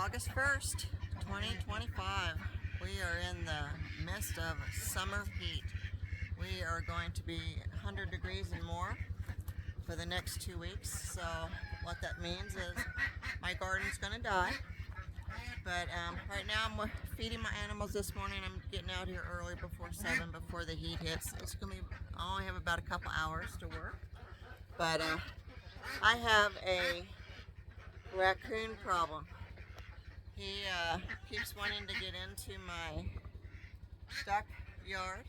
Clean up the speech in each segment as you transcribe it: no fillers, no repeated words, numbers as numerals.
August 1st, 2025. We are in the midst of summer heat. We are going to be 100 degrees and more for the next 2 weeks. So what that means is my garden's going to die. But right now I'm feeding my animals this morning. I'm getting out here early before 7, before the heat hits. It's going to be, I only have about a couple hours to work. But I have a raccoon problem. He keeps wanting to get into my duck yard.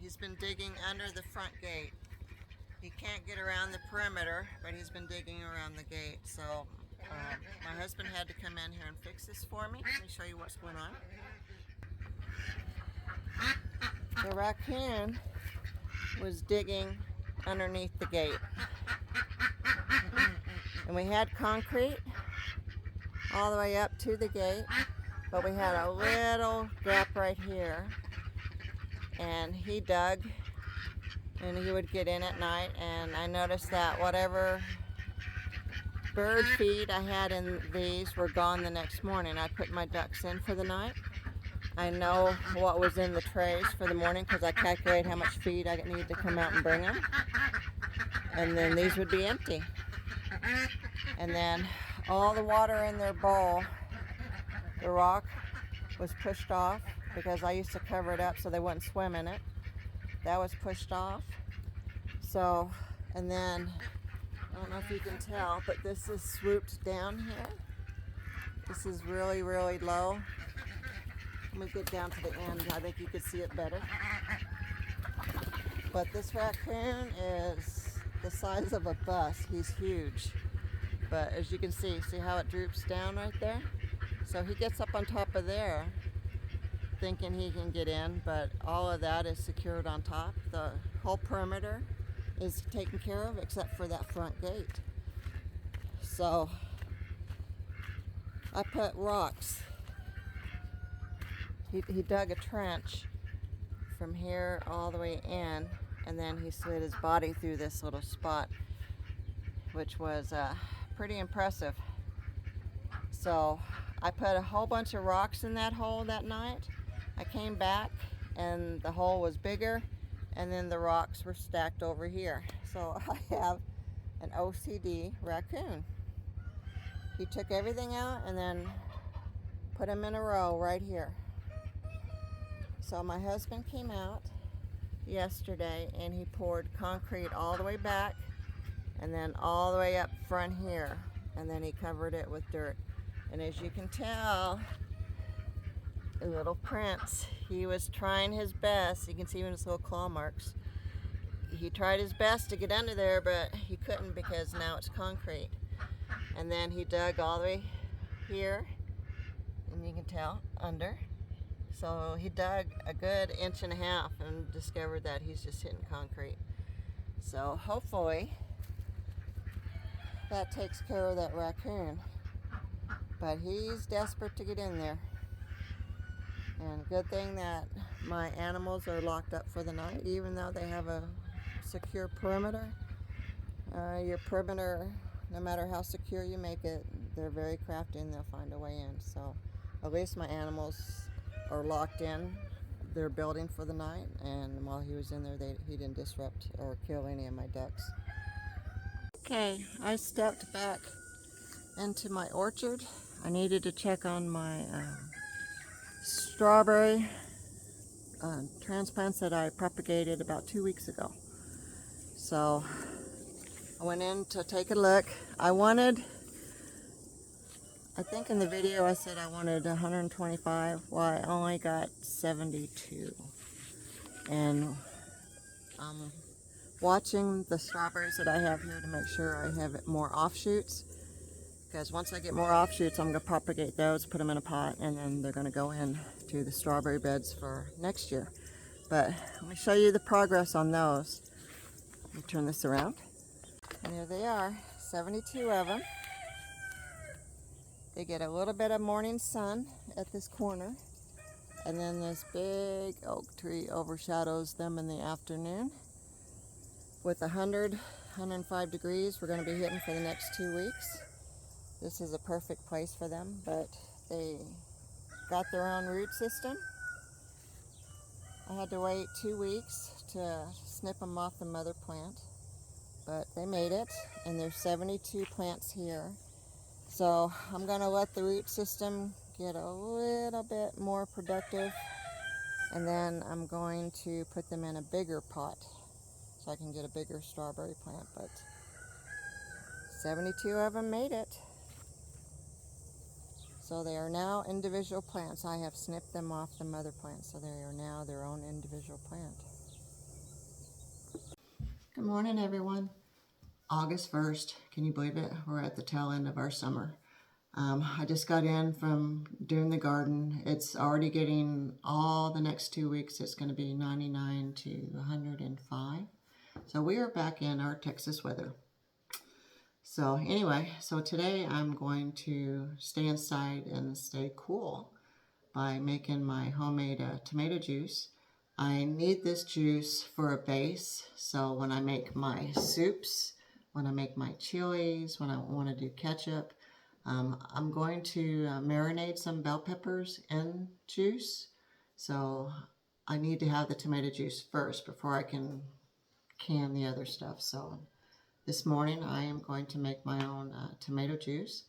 He's been digging under the front gate. He can't get around the perimeter, but he's been digging around the gate. So my husband had to come in here and fix this for me. Let me show you what's going on. The raccoon was digging underneath the gate. And we had concrete all the way up to the gate, but we had a little gap right here, and he dug and he would get in at night, and I noticed that whatever bird feed I had in these were gone the next morning. I put my ducks in for the night. I know what was in the trays for the morning because I calculate how much feed I need to come out and bring them, and then these would be empty. And then all the water in their bowl, the rock was pushed off because I used to cover it up so they wouldn't swim in it. That was pushed off. So, and then, I don't know if you can tell, but this is swooped down here. This is really, really low. Let me get down to the end. I think you could see it better. But this raccoon is the size of a bus. He's huge. But as you can see how it droops down right there? So he gets up on top of there thinking he can get in, but all of that is secured on top. The whole perimeter is taken care of except for that front gate. So I put rocks. He dug a trench from here all the way in, and then he slid his body through this little spot, which was pretty impressive. So I put a whole bunch of rocks in that hole that night. I came back and the hole was bigger, and then the rocks were stacked over here. So I have an OCD raccoon. He took everything out and then put them in a row right here. So my husband came out yesterday and he poured concrete all the way back and then all the way up front here, and then he covered it with dirt. And as you can tell, little Prince, he was trying his best. You can see even his little claw marks. He tried his best to get under there, but he couldn't because now it's concrete. And then he dug all the way here, and you can tell, under. So he dug a good 1.5 inches and discovered that he's just hitting concrete. So hopefully that takes care of that raccoon. But he's desperate to get in there. And good thing that my animals are locked up for the night, even though they have a secure perimeter. Your perimeter, no matter how secure you make it, they're very crafty and they'll find a way in. So at least my animals are locked in their building for the night, and while he was in there, he didn't disrupt or kill any of my ducks. Okay, I stepped back into my orchard. I needed to check on my strawberry transplants that I propagated about 2 weeks ago. So I went in to take a look. I think in the video I said I wanted 125. Well, I only got 72. And I'm watching the strawberries that I have here to make sure I have more offshoots. Because once I get more offshoots, I'm going to propagate those, put them in a pot, and then they're going to go in to the strawberry beds for next year. But let me show you the progress on those. Let me turn this around. And there they are, 72 of them. They get a little bit of morning sun at this corner, and then this big oak tree overshadows them in the afternoon. With 100, 105 degrees we're going to be hitting for the next 2 weeks. this is a perfect place for them, but they got their own root system. I had to wait 2 weeks to snip them off the mother plant, but they made it, and there's 72 plants here. So I'm going to let the root system get a little bit more productive, and then I'm going to put them in a bigger pot so I can get a bigger strawberry plant. But 72 of them made it. So they are now individual plants. I have snipped them off the mother plant, so they are now their own individual plant. Good morning, everyone. August 1st, can you believe it? We're at the tail end of our summer. I just got in from doing the garden. It's already getting, all the next 2 weeks, it's going to be 99 to 105. So we are back in our Texas weather. So anyway, so today I'm going to stay inside and stay cool by making my homemade tomato juice. I need this juice for a base, so when I make my soups, when I make my chilies, when I want to do ketchup, I'm going to marinate some bell peppers in juice. So I need to have the tomato juice first before I can can the other stuff. So this morning I am going to make my own tomato juice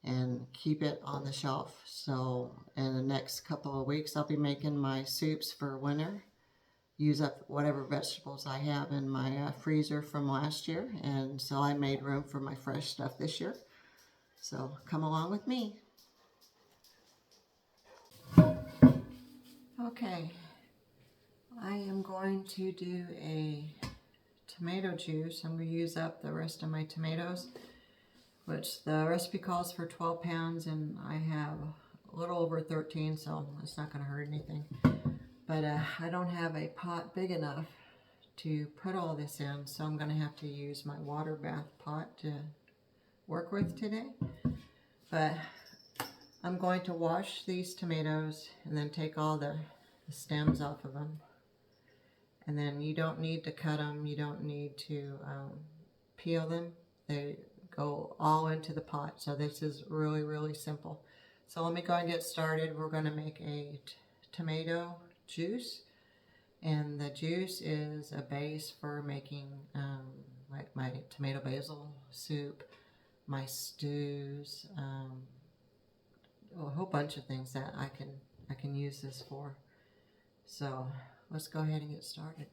and keep it on the shelf. So in the next couple of weeks I'll be making my soups for winter. Use up whatever vegetables I have in my freezer from last year, and so I made room for my fresh stuff this year. So come along with me. Okay, I am going to do a tomato juice. I'm going to use up the rest of my tomatoes, which the recipe calls for 12 pounds, and I have a little over 13, so it's not going to hurt anything. But I don't have a pot big enough to put all this in, so I'm going to have to use my water bath pot to work with today. But I'm going to wash these tomatoes and then take all the stems off of them. And then you don't need to cut them, you don't need to peel them. They go all into the pot. So this is really, really simple. So let me go and get started. We're going to make a tomato juice, and the juice is a base for making like my tomato basil soup, my stews, a whole bunch of things that I can use this for. So let's go ahead and get started.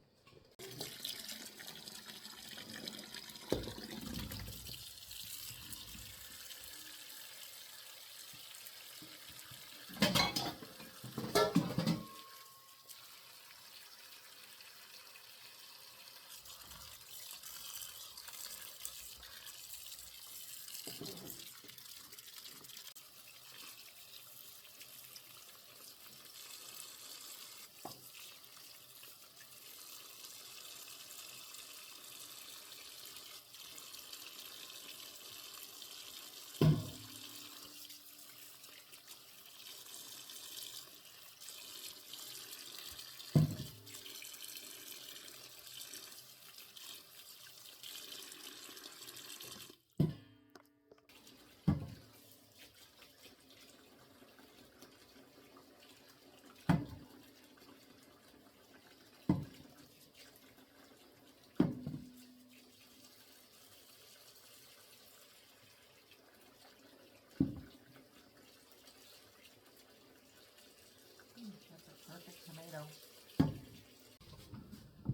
That's a perfect tomato.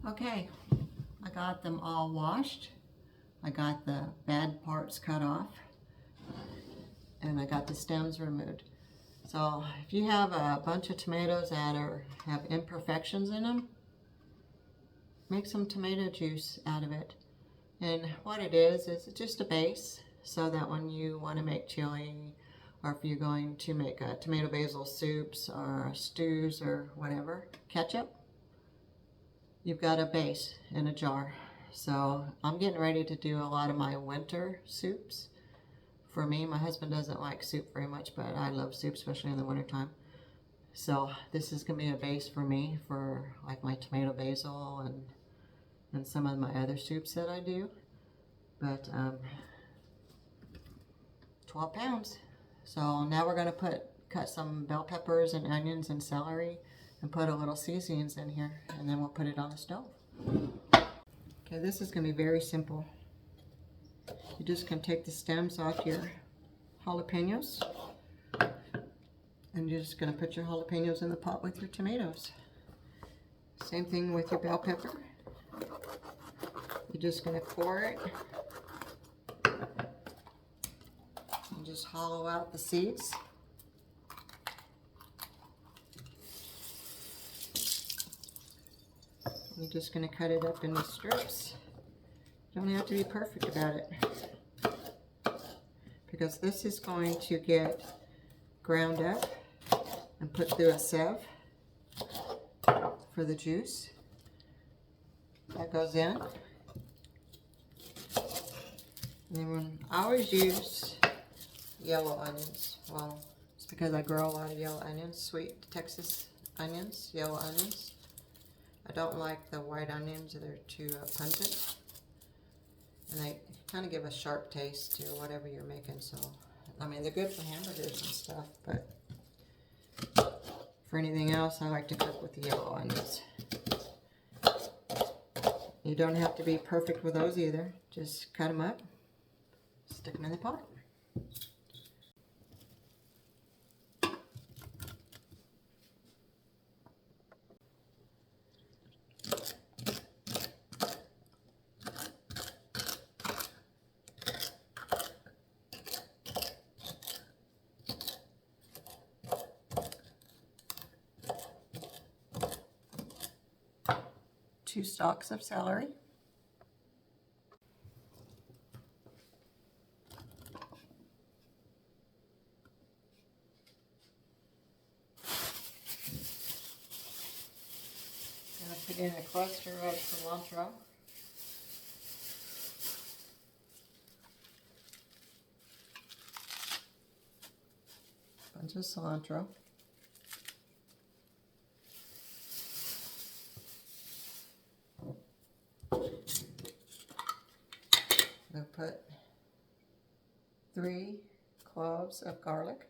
Okay, I got them all washed. I got the bad parts cut off, and I got the stems removed. So if you have a bunch of tomatoes that have imperfections in them, make some tomato juice out of it. And what it is just a base, so that when you want to make chili, or if you're going to make tomato basil soups or stews or whatever, ketchup, you've got a base in a jar. So I'm getting ready to do a lot of my winter soups. For me, my husband doesn't like soup very much, but I love soup, especially in the wintertime. So this is going to be a base for me for like my tomato basil and some of my other soups that I do. But 12 pounds. So now we're going to cut some bell peppers and onions and celery and put a little seasonings in here, and then we'll put it on the stove. Okay, this is going to be very simple. You're just going to take the stems off your jalapenos, and you're just going to put your jalapenos in the pot with your tomatoes. Same thing with your bell pepper. You're just going to core it and just hollow out the seeds. You're just going to cut it up into strips. You don't have to be perfect about it, because this is going to get ground up and put through a sieve for the juice. That goes in. And then I always use yellow onions. Well, it's because I grow a lot of yellow onions, sweet Texas onions, yellow onions. I don't like the white onions, they're too pungent. And they kind of give a sharp taste to whatever you're making. So, I mean, they're good for hamburgers and stuff, but for anything else, I like to cook with the yellow onions. You don't have to be perfect with those either. Just cut them up, stick them in the pot. Two stalks of celery. I'll put in a cluster of cilantro. Bunch of cilantro. I'll put 3 cloves of garlic.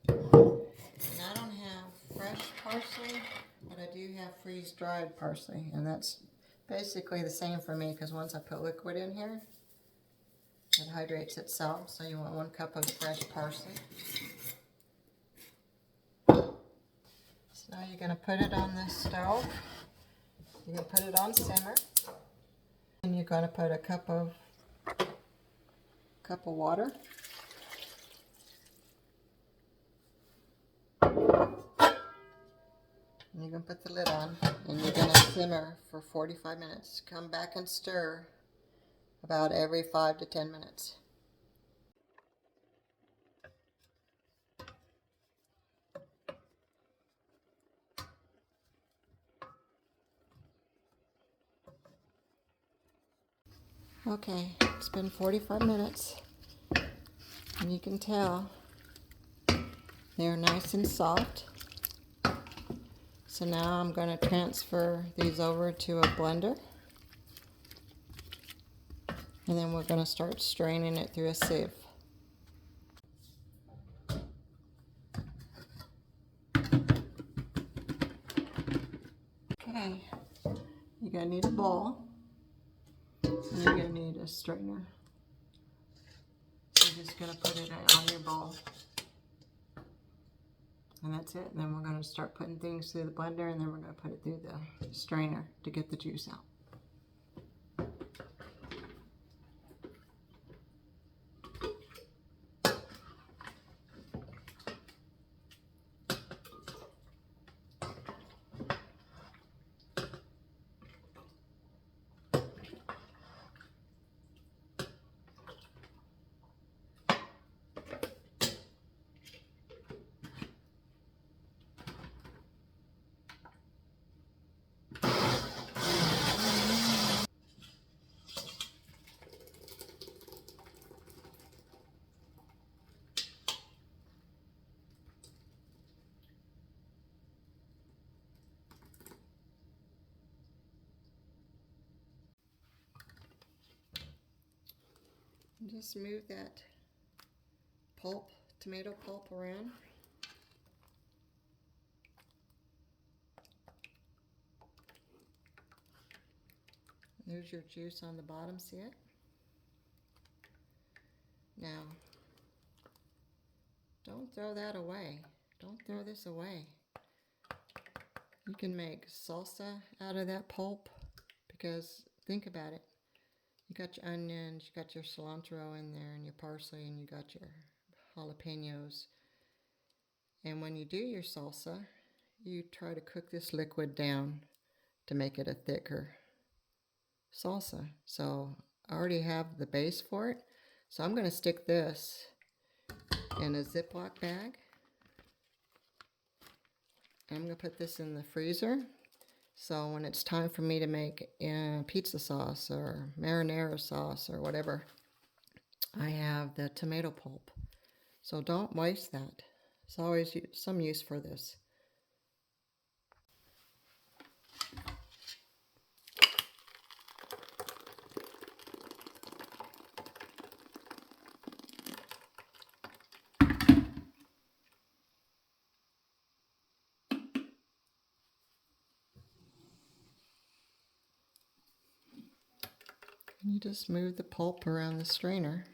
And I don't have fresh parsley, but I do have freeze-dried parsley, and that's basically the same for me, because once I put liquid in here, it hydrates itself. So you want 1 cup of fresh parsley. So now you're going to put it on the stove. You're going to put it on simmer. And you're going to put a cup of water. And you're going to put the lid on, and you're going to simmer for 45 minutes. Come back and stir about every 5 to 10 minutes. Okay, it's been 45 minutes, and you can tell they're nice and soft. So now I'm going to transfer these over to a blender, and then we're going to start straining it through a sieve. Okay, you're going to need a bowl. And you're going to need a strainer. So you're just going to put it on your bowl. And that's it. And then we're going to start putting things through the blender, and then we're going to put it through the strainer to get the juice out. Just move that pulp, tomato pulp around. There's your juice on the bottom, see it? Now, don't throw that away. Don't throw this away. You can make salsa out of that pulp because think about it. You got your onions, you got your cilantro in there and your parsley and you got your jalapenos. And when you do your salsa, you try to cook this liquid down to make it a thicker salsa. So I already have the base for it. So I'm going to stick this in a Ziploc bag. I'm going to put this in the freezer. So when it's time for me to make pizza sauce or marinara sauce or whatever, I have the tomato pulp. So don't waste that. There's always some use for this. You just move the pulp around the strainer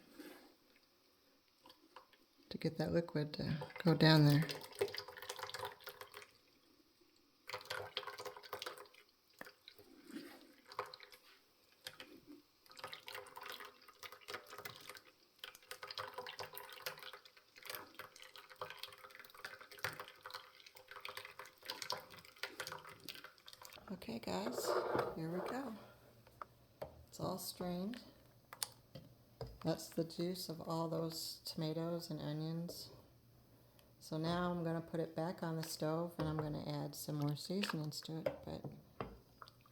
to get that liquid to go down there. Okay guys, here we go. It's all strained. That's the juice of all those tomatoes and onions. So now I'm going to put it back on the stove and I'm going to add some more seasonings to it, but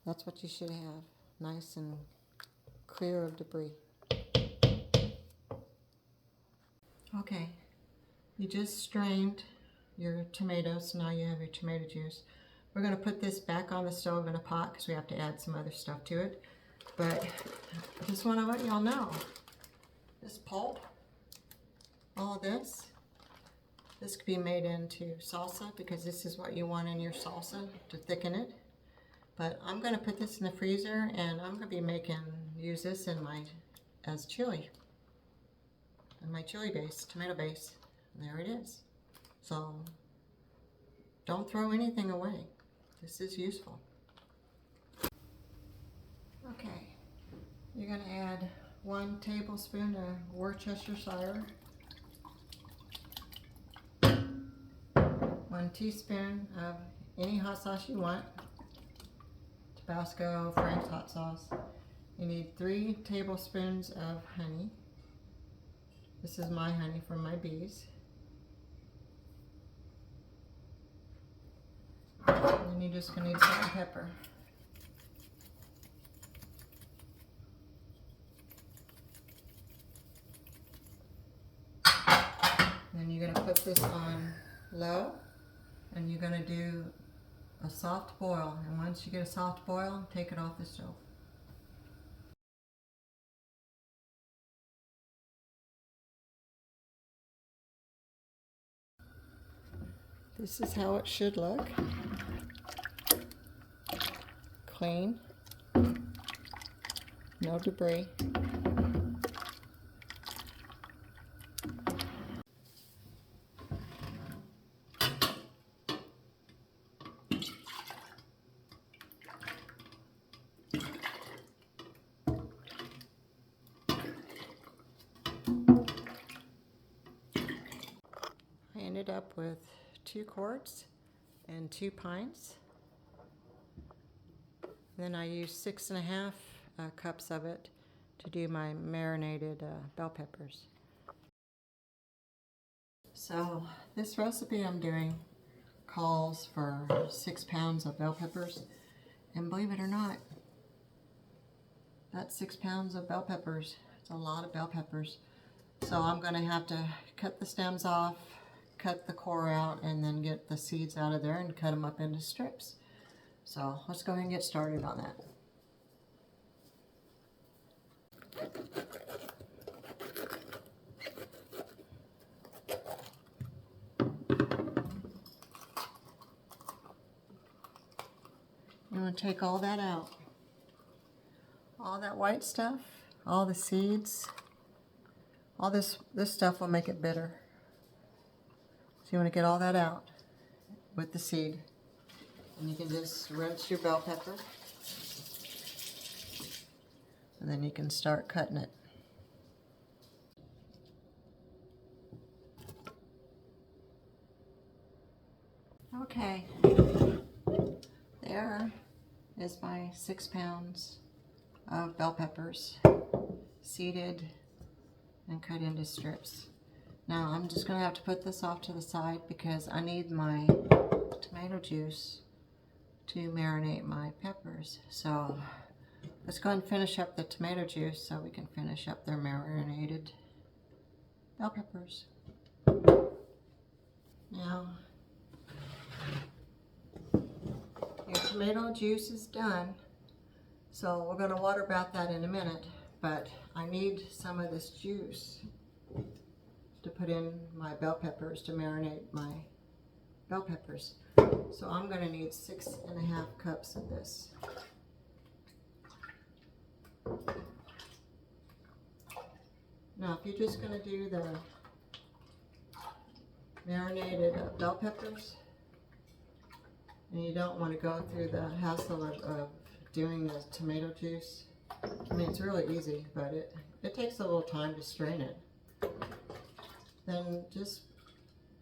that's what you should have, nice and clear of debris. Okay, you just strained your tomatoes, now you have your tomato juice. We're going to put this back on the stove in a pot because we have to add some other stuff to it. But I just want to let y'all know, this pulp, all of this could be made into salsa because this is what you want in your salsa to thicken it. But I'm going to put this in the freezer and I'm going to be use this in as chili. And my chili base, tomato base. And there it is. So don't throw anything away. This is useful. Okay, you're going to add 1 tablespoon of Worcestershire, 1 teaspoon of any hot sauce you want, Tabasco, Frank's hot sauce. You need 3 tablespoons of honey. This is my honey from my bees. And you're just going to need salt and pepper. Then you're going to put this on low and you're going to do a soft boil. And once you get a soft boil, take it off the stove. This is how it should look. Clean, no debris. I ended up with 2 quarts and 2 pints. Then I used 6.5 cups of it to do my marinated bell peppers. So this recipe I'm doing calls for 6 pounds of bell peppers, and believe it or not, that's 6 pounds of bell peppers. It's a lot of bell peppers. So I'm going to have to cut the stems off, cut the core out, and then get the seeds out of there and cut them up into strips. So let's go ahead and get started on that. take all that out. All that white stuff, all the seeds, all this stuff will make it bitter. So you want to get all that out with the seed. And you can just rinse your bell pepper. And then you can start cutting it. Okay, there is my 6 pounds of bell peppers, seeded and cut into strips. Now I'm just going to have to put this off to the side because I need my tomato juice to marinate my peppers. So let's go ahead and finish up the tomato juice so we can finish up their marinated bell peppers. Now, your tomato juice is done, so we're going to water bath that in a minute, but I need some of this juice to put in my bell peppers to marinate my bell peppers. So I'm going to need 6.5 cups of this. Now, if you're just going to do the marinated bell peppers, and you don't want to go through the hassle of doing the tomato juice, I mean, it's really easy, but it takes a little time to strain it. Then just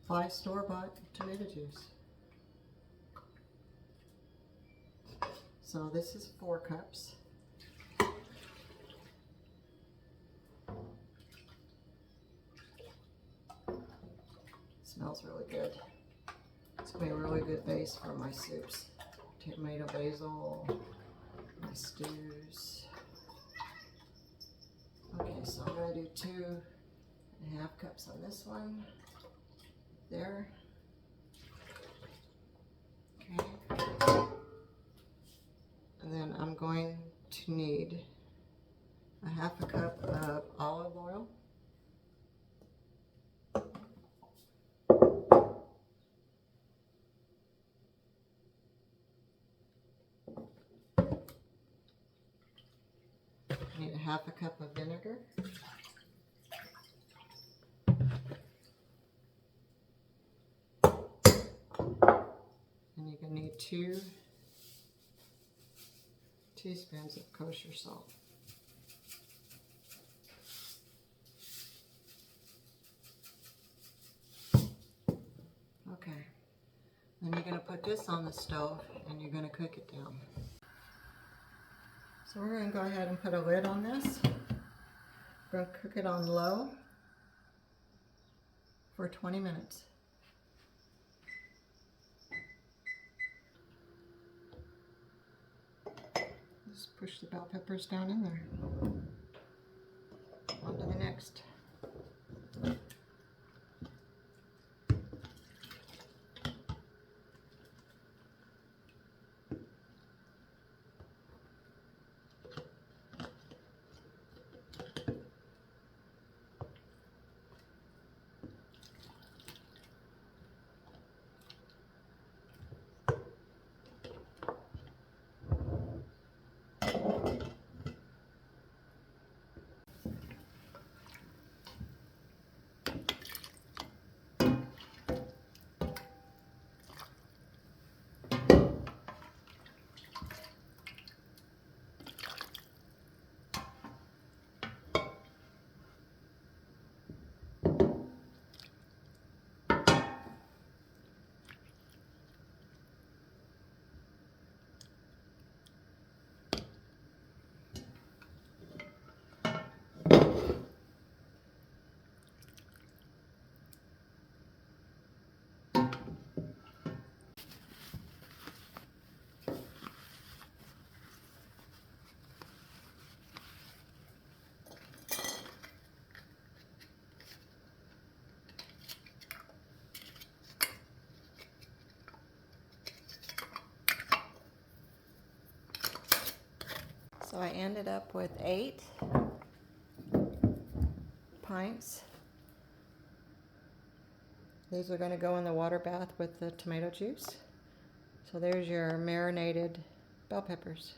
buy store-bought tomato juice. So this is 4 cups. Smells really good. It's going to be a really good base for my soups. Tomato basil, my stews. Okay, so I'm going to do 2.5 cups on this one. There. Okay. And then I'm going to need 1/2 cup of olive oil. I need 1/2 cup of vinegar. And you're going to need 2 teaspoons of kosher salt. Okay. Then you're going to put this on the stove and you're going to cook it down. So we're going to go ahead and put a lid on this. We're going to cook it on low for 20 minutes. Just push the bell peppers down in there. On to the next. So I ended up with 8 pints. These are going to go in the water bath with the tomato juice. So there's your marinated bell peppers.